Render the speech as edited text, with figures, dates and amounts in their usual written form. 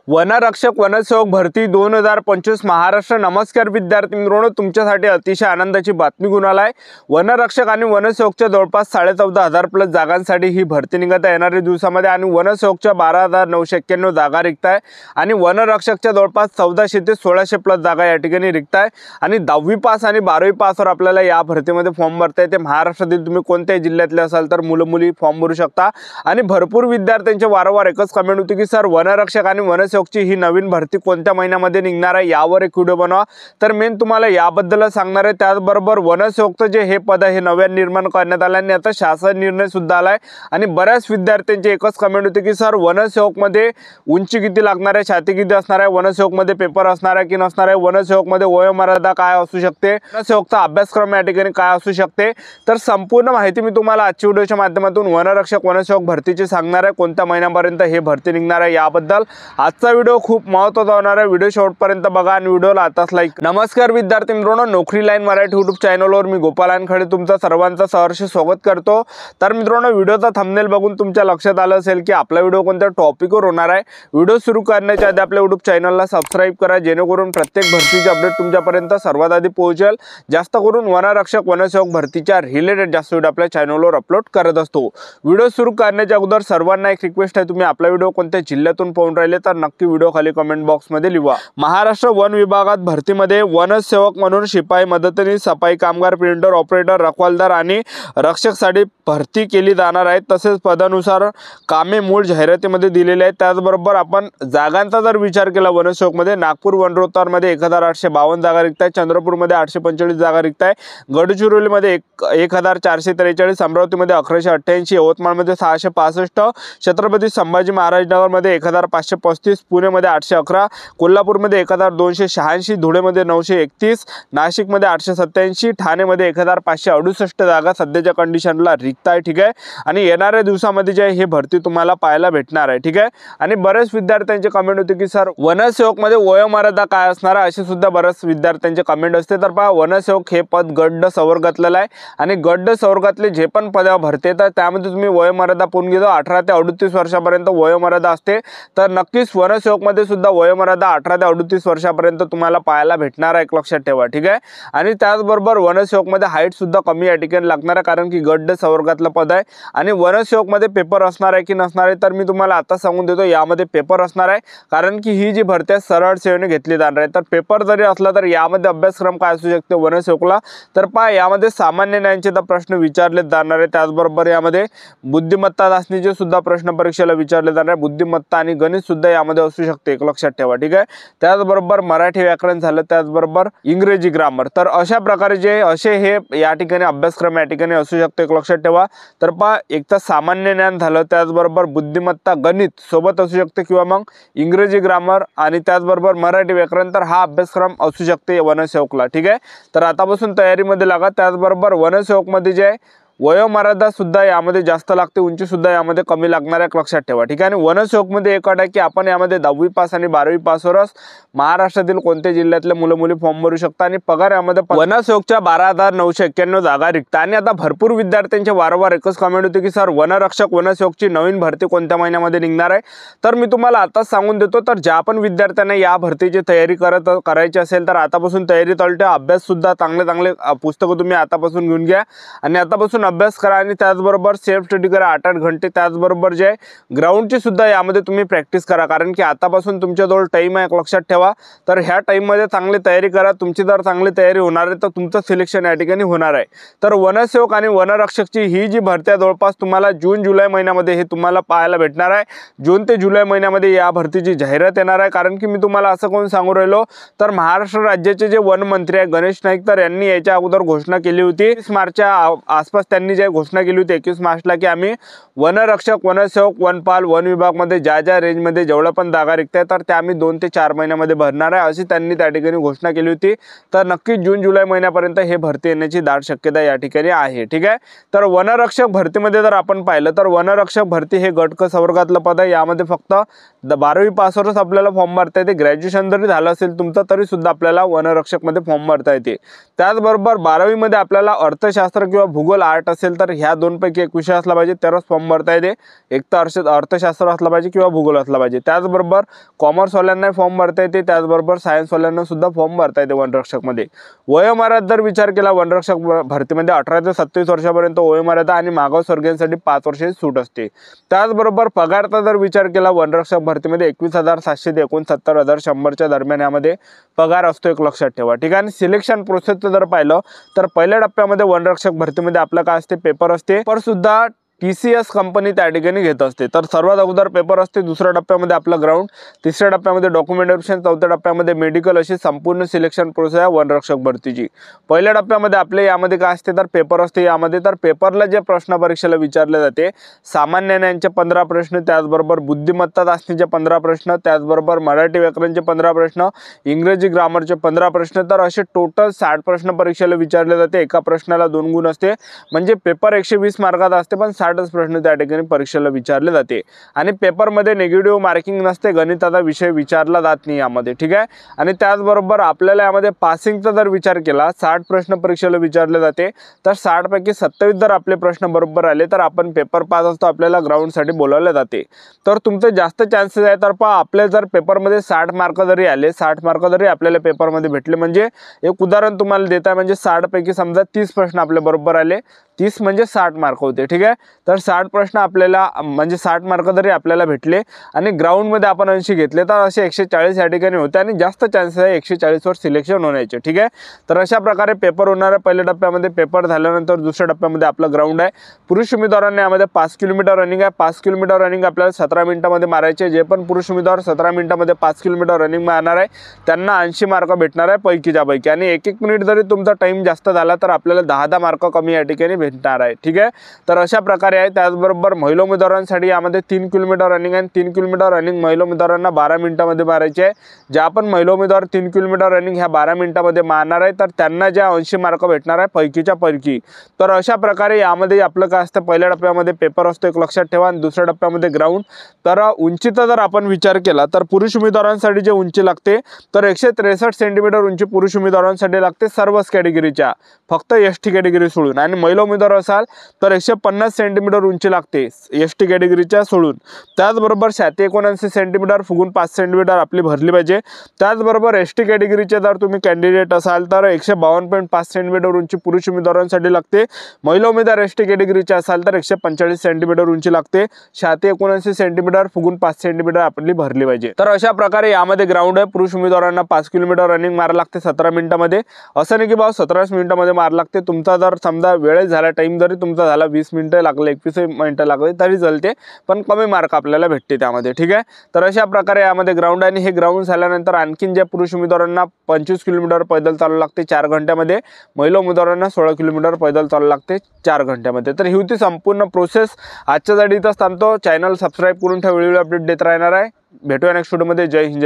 वनरक्षक वनसेवक भरती 2025 महाराष्ट्र। नमस्कार विद्यार्थी मित्रांनो, तुमच्यासाठी अतिशय आनंदाची बातमी घेऊन आलाय। वनरक्षक आणि वनसेवकच्या जवळपास 14,500 प्लस जागांसाठी ही भरती निघत आहे येणाऱ्या दिवसामध्ये आणि वनसेवकच्या 12,991 जागा रिक्त आहे आणि वनरक्षकच्या जवळपास 1400 ते 1600 प्लस जागा या ठिकाणी रिक्त आहे आणि 10वी पास आणि 12वी पासवर आपल्याला या भरतीमध्ये फॉर्म भरता येते। महाराष्ट्रातील तुम्ही कोणत्याही जिल्ह्यातले असाल तर मुलं मुली फॉर्म भरू शकता आणि भरपूर विद्यार्थ्यांचे वारंवार एकच कमेंट होती की सर वनरक्षक आणि वनसेवकची ही नवीन भरती कोणत्या महिन्यामध्ये निघणार आहे यावर एक व्हिडिओ बनवा। तर मी तुम्हाला याबद्दल सांगणार आहे। त्याचबरोबर वनसेवकचं जे हे पद आहे हे नव्याने निर्माण करण्यात आले आणि आता शासन निर्णय सुद्धा आलाय आणि बऱ्याच विद्यार्थ्यांची एकच कमेंट होती की सर वनसेवक मध्ये उंची किती लागणार आहे, छाती किती असणार आहे, वनसेवक मध्ये पेपर असणार आहे की नसणार आहे, वनसेवक मध्ये वयोमर्यादा काय असू शकते, वनसेवकचा अभ्यासक्रम या ठिकाणी काय असू शकते। तर संपूर्ण माहिती मी तुम्हाला आजच्या व्हिडिओच्या माध्यमातून वनरक्षक वनसेवक भरतीची सांगणार आहे। कोणत्या महिन्यापर्यंत हे भरती निघणार आहे याबद्दल आजचा व्हिडिओ खूप महत्त्वाचा होणार आहे। व्हिडिओ शेवटपर्यंत बघा आणि व्हिडिओला आताच लाईक। नमस्कार विद्यार्थी मित्रांनो, नोकरी लाईन मराठी यूट्यूब चॅनलवर मी गोपाल वानखडे तुमचं सर्वांचं सहर्ष स्वागत करतो। तर मित्रांनो, व्हिडिओचा थंबनेल बघून तुमच्या लक्षात आलं असेल की आपला व्हिडिओ कोणत्या टॉपिकवर होणार आहे। व्हिडिओ सुरू करण्याच्या आधी आपल्या यूट्यूब चॅनलला सबस्क्राइब करा जेणेकरून प्रत्येक भरतीचे अपडेट तुमच्यापर्यंत सर्वात आधी पोहोचेल। जास्त करून वनरक्षक वनसेवक भरतीच्या रिलेटेड जास्त व्हिडिओ आपल्या चॅनलवर अपलोड करत असतो। व्हिडिओ सुरू करण्याच्या अगोदर सर्वांना एक रिक्वेस्ट आहे, तुम्ही आपला व्हिडिओ कोणत्या जिल्ह्यातून पाहून राहिले तर नक्की व्हिडिओ खाली कमेंट बॉक्स मध्ये लिहा। महाराष्ट्र वन विभागात भरतीमध्ये वनसेवक म्हणून शिपाई, मदतनीस, सफाई कामगार, प्रिंटर ऑपरेटर, रखवालदार आणि रक्षकसाठी भरती केली जाणार आहे। तसेच पदानुसार कामे मूळ जाहिरातीमध्ये दिलेले आहेत। त्याचबरोबर आपण जागांचा जर विचार केला वनसेवक मध्ये नागपूर वनरोत्तर मध्ये 1852 जागा रिक्त आहे, चंद्रपूर मध्ये 845 जागा रिक्त आहे, गडचिरोली मध्ये 1443, अमरावती मध्ये 1188, यवतमाळ मध्ये 665, छत्रपती संभाजी महाराज नगर मध्ये 1535, पुणे मध्ये 811, कोल्हापूर मध्ये 1286, धुळे मध्ये 931, नाशिक मध्ये 887, ठाणे मध्ये 1568 जागा सध्याच्या कंडिशनला रिक्त आहे। ठीक आहे, आणि येणाऱ्या दिवसामध्ये जे हे भरती तुम्हाला पाहायला भेटणार आहे। ठीक आहे, आणि बरेच विद्यार्थ्यांचे कमेंट होते की सर वनसेवक मध्ये वयोमर्यादा काय असणार आहे, असे सुद्धा बरेच विद्यार्थ्यांचे कमेंट असते। तर पहा, वनसेवक हे पद गट संवर्गातलेलं आहे आणि गट संवर्गातले जे पण पद भरते तर त्यामध्ये तुम्ही वयोमर्यादा पाहून घेतो 18 ते 38 वर्षापर्यंत वयोमर्यादा असते। तर नक्कीच वनसेवक मध्ये सुद्धा वयोमर्यादा 18 ते 38 वर्षापर्यंत तुम्हाला पाहायला भेटणार आहे, एक लक्षात ठेवा। ठीक आहे, आणि त्याचबरोबर वनसेवक मध्ये हाईट सुद्धा कमी या ठिकाणी लागणार आहे कारण की गट संवर्गातलं पद आहे आणि वनसेवक मध्ये पेपर असणार आहे की नसणार आहे तर मी तुम्हाला आता सांगून देतो यामध्ये पेपर असणार आहे कारण की ही जी भरती आहे सरळ सेवेने घेतली जाणार आहे। तर पेपर जरी असला तर यामध्ये अभ्यासक्रम काय असू शकते वनसेवकला, तर पहा यामध्ये सामान्य ज्ञानाचे प्रश्न विचारले जाणार आहे। त्याचबरोबर यामध्ये बुद्धिमत्ता चाचणीचे सुद्धा प्रश्न परीक्षेला विचारले जाणार आहे, बुद्धिमत्ता आणि गणित सुद्धा यामध्ये असू शकते, एक लक्षात ठेवा। ठीक आहे, त्याचबरोबर मराठी व्याकरण झालं, त्याचबरोबर इंग्रजी ग्रामर, तर अशा प्रकारे जे असे हे या ठिकाणी अभ्यासक्रम या ठिकाणी असू शकते, एक लक्षात ठेवा। तर पहा, एक तर सामान्य ज्ञान झालं, त्याचबरोबर बुद्धिमत्ता गणित सोबत असू शकते किंवा मग इंग्रजी ग्रामर आणि त्याचबरोबर मराठी व्याकरण, तर हा अभ्यासक्रम असू शकते वनसेवकला। ठीक आहे, तर आतापासून तयारीमध्ये लागा। त्याचबरोबर वनसेवक मध्ये जे वयोमर्यादा सुद्धा यामध्ये जास्त लागते, उंची सुद्धा यामध्ये कमी लागणार आहे, लक्षात ठेवा। ठीक आहे, आणि वनसेवक मध्ये एक अट आहे की आपण यामध्ये 10वी पास आणि 12वी पासवरच महाराष्ट्रातील कोणत्या जिल्ह्यातले मुलं मुली फॉर्म भरू शकता आणि पगार यामध्ये वनसेवकच्या 12,991 जागा रिक्त। आणि आता भरपूर विद्यार्थ्यांचे वारंवार एकच कमेंट होते की सर वनरक्षक वनसेवकची नवीन भरती कोणत्या महिन्यामध्ये निघणार आहे, तर मी तुम्हाला आताच सांगून देतो। तर ज्या पण विद्यार्थ्यांना या भरतीची तयारी करायची असेल तर आतापासून तयारी चालू ठेवा। अभ्यास सुद्धा चांगले पुस्तकं तुम्ही आतापासून घेऊन घ्या आणि आतापासून अभ्यास करा आणि त्याचबरोबर सेल्फ स्टडी करा 8-8 घंटे। त्याचबरोबर जे ग्राउंडची सुद्धा यामध्ये तुम्ही प्रॅक्टिस करा कारण की आतापासून तुमच्याजवळ टाइम आहे, एक लक्षात ठेवा। तर ह्या टाइम मध्ये चांगली तयारी करा, तुमची जर चांगली तयारी होणार आहे तर तुमचं सिलेक्शन या ठिकाणी होणार आहे। तर वनसेवक आणि वनरक्षकची ही जी भरती आहे जवळपास तुम्हाला जून जुलै महिन्यामध्ये हे तुम्हाला पाहायला भेटणार आहे। जून ते जुलै महिन्यामध्ये या भरतीची जाहिरात येणार आहे कारण की मी तुम्हाला असं कोण सांगू राहिलो तर महाराष्ट्र राज्याचे जे वन मंत्री आहे गणेश नाईक, तर यांनी याच्या अगोदर घोषणा केली होती 21 मार्चच्या आसपास त्यांनी जे घोषणा केली होती 21 मार्चला की आम्ही वनरक्षक वनसेवक वनपाल वन विभागामध्ये ज्या रेंजमध्ये जेवढ्या पण जागा रिक्त आहे तर त्या आम्ही 2 ते 4 महिन्यामध्ये भरणार आहे अशी त्यांनी त्या ठिकाणी घोषणा केली होती। तर नक्कीच जून जुलै महिन्यापर्यंत हे भरती येण्याची दाट शक्यता या ठिकाणी आहे। ठीक आहे, तर वनरक्षक भरतीमध्ये जर आपण पाहिलं तर वनरक्षक भरती हे गट संवर्गातलं पद आहे। यामध्ये फक्त 12वी पासवरच आपल्याला फॉर्म भरता येते, ग्रॅज्युएशन जरी झालं असेल तुमचं तरी सुद्धा आपल्याला वनरक्षक मध्ये फॉर्म भरता येते। त्याचबरोबर 12वी मध्ये आपल्याला अर्थशास्त्र किंवा भूगोल आर्ट आर्ट असेल तर ह्या दोनपैकी एक विषय असला पाहिजे, तरच फॉर्म भरता येते. एक तर अर्थशास्त्र असला पाहिजे किंवा भूगोल असला पाहिजे. त्याचबरोबर कॉमर्सवाल्यांना फॉर्म भरता येते, त्याचबरोबर सायन्सवाल्यांना सुद्धा फॉर्म भरता येते वनरक्षकमध्ये. वयोमर्यादा जर विचार केला वनरक्षक भरतीमध्ये 18 ते 27 वर्षापर्यंत वयोमर्यादा आणि मागासवर्गीयांसाठी 5 वर्षाची सूट असते. त्याचबरोबर पगारचा जर विचार केला वनरक्षक भरतीमध्ये 21,700 ते 69,100च्या दरम्यान यामध्ये पगार असतो, एक लक्षात ठेवा. ठीक आहे. आणि सिलेक्शन प्रोसेसचं जर पाहिलं तर पहिल्या टप्प्यामध्ये वनरक्षक भरतीमध्ये आपलं काय असते, पेपर असते. पेपर सुद्धा TCS कंपनी त्या ठिकाणी घेत असते. तर सर्वात अगोदर पेपर असते, दुसऱ्या टप्प्यामध्ये आपलं ग्राउंड, तिसऱ्या टप्प्यामध्ये डॉक्युमेंटेशन, चौथ्या टप्प्यामध्ये मेडिकल, अशी संपूर्ण सिलेक्शन प्रोसेस आहे वनरक्षक भरतीची. पहिल्या टप्प्यामध्ये आपले यामध्ये काय असते तर पेपर असते. यामध्ये तर पेपरला जे प्रश्न परीक्षेला विचारले जाते, सामान्य ज्ञानाचे 15 प्रश्न, त्याचबरोबर बुद्धिमत्ता चाचणीचे 15 प्रश्न, त्याचबरोबर मराठी व्याकरणचे 15 प्रश्न, इंग्रजी ग्रामरचे 15 प्रश्न, तर असे टोटल 60 प्रश्न परीक्षेला विचारले जाते. एका प्रश्नाला 2 गुण असते, म्हणजे पेपर 120 मार्काचा असते, पण 60 प्रश्न त्या ठिकाणी परीक्षेला विचारले जाते. आणि पेपरमध्ये निगेटिव्ह मार्किंग नसते, गणिताचा विषय विचारला जात नाही यामध्ये. ठीक आहे. आणि त्याचबरोबर आपल्याला यामध्ये पासिंगचा जर विचार केला, 60 प्रश्न परीक्षेला विचारले जाते, तर 60 पैकी 27 जर आपले प्रश्न बरोबर आले तर आपण पेपर पास असतो, आपल्याला ग्राउंडसाठी बोलावले जाते. तर तुमचे जास्त चान्सेस आहे. तर पहा, आपले जर पेपरमध्ये 60 मार्क जरी आले, 60 मार्क जरी आपल्याला पेपरमध्ये भेटले, म्हणजे एक उदाहरण तुम्हाला देत आहे, म्हणजे 60 पैकी समजा 30 प्रश्न आपले बरोबर आले, 30 म्हणजे 60 मार्क होते. ठीक आहे. तर 60 प्रश्न आपल्याला म्हणजे 60 मार्क जरी आपल्याला भेटले आणि ग्राउंडमध्ये आपण 80 घेतले, तर असे 140 या ठिकाणी होते आणि जास्त चान्सेस आहे 140 वर सिलेक्शन होण्याचे. ठीक आहे. तर अशा प्रकारे पेपर होणार आहे. पहिल्या टप्प्यामध्ये पेपर झाल्यानंतर दुसऱ्या टप्प्यामध्ये आपलं ग्राउंड आहे. पुरुष उमेदवारांना यामध्ये 5 किलोमीटर रनिंग आहे. 5 किलोमीटर रनिंग आपल्याला 17 मिनिटांमध्ये मारायचे. जे पण पुरुष उमेदवार 17 मिनिटांमध्ये 5 किलोमीटर रनिंग मारणार आहे त्यांना 80 मार्क भेटणार आहे पैकीच्या पैकी. आणि 1-1 मिनिट जरी तुमचा टाइम जास्त झाला तर आपल्याला 10-10 मार्क कमी या ठिकाणी भेटणार आहे. ठीक आहे. तर अशा प्रकारे आहे. त्याचबरोबर महिला उमेदवारांसाठी यामध्ये 3 किलोमीटर रनिंग आहे. 3 किलोमीटर रनिंग महिला उमेदवारांना 12 मिनिटांमध्ये मारायचे आहे. ज्या पण महिला उमेदवार 3 किलोमीटर रनिंग ह्या 12 मिनिटांमध्ये मारणार आहे, तर त्यांना ज्या 80 मार्क भेटणार आहे पैकीच्या पैकी. तर अशा प्रकारे यामध्ये आपलं काय असतं, पहिल्या टप्प्यामध्ये पेपर असतो, एक लक्षात ठेवा, आणि दुसऱ्या टप्प्यामध्ये ग्राउंड. तर उंचीचा जर आपण विचार केला तर पुरुष उमेदवारांसाठी जे उंची लागते तर 163 सेंटीमीटर उंची पुरुष उमेदवारांसाठी लागते सर्वच कॅटेगरीच्या, फक्त ST कॅटेगरी सोडून. आणि महिला उमेदवार असाल तर 150 सेंटीमीटर उंची लागते ST कॅटेगरीच्या सोडून. त्याचबरोबर 79 सेंटीमीटर फुगून 5 सेंटीमीटर आपली भरली पाहिजे. त्याचबरोबर ST कॅटेगरीचे जर तुम्ही कॅन्डिडेट असाल तर 152.5 सेंटीमीटर उंची पुरुष उमेदवारांसाठी लागते. महिला उमेदवार ST कॅटेगरीचे असाल तर 145 सेंटीमीटर उंची लागते. 79 सेंटीमीटर फुगून 5 सेंटीमीटर आपली भरली पाहिजे. तर अशा प्रकारे यामध्ये ग्राउंड आहे. पुरुष उमेदवारांना 5 किलोमीटर रनिंग मारा लागते 17 मिनिटांमध्ये. असं नाही की भाऊ 17 मिनिटांमध्ये मारा लागते. तुमचा जर समजा वेळ झाला, टाइम जरी तुमचा झाला 20 मिनिटं लागले, 21 मिनिटं लागले तरी चालते, पण कमी मार्क आपल्याला भेटते त्यामध्ये. ठीक आहे. तर अशा प्रकारे यामध्ये ग्राउंड आहे. आणि हे ग्राउंड झाल्यानंतर आणखीन ज्या पुरुष उमेदवारांना 25 किलोमीटर पैदल चालावं लागते 4 घंट्यामध्ये, महिला उमेदवारांना 16 किलोमीटर पैदल चालावं लागते 4 घंट्यामध्ये. तर ही होती संपूर्ण प्रोसेस. आजच्या साठी इथंच थांबतो. चॅनल सबस्क्राईब करून ठेवा, वेळोवेळी अपडेट देत राहणार आहे. भेटूया नेक्स्ट व्हिडिओमध्ये. जय हिंद, जय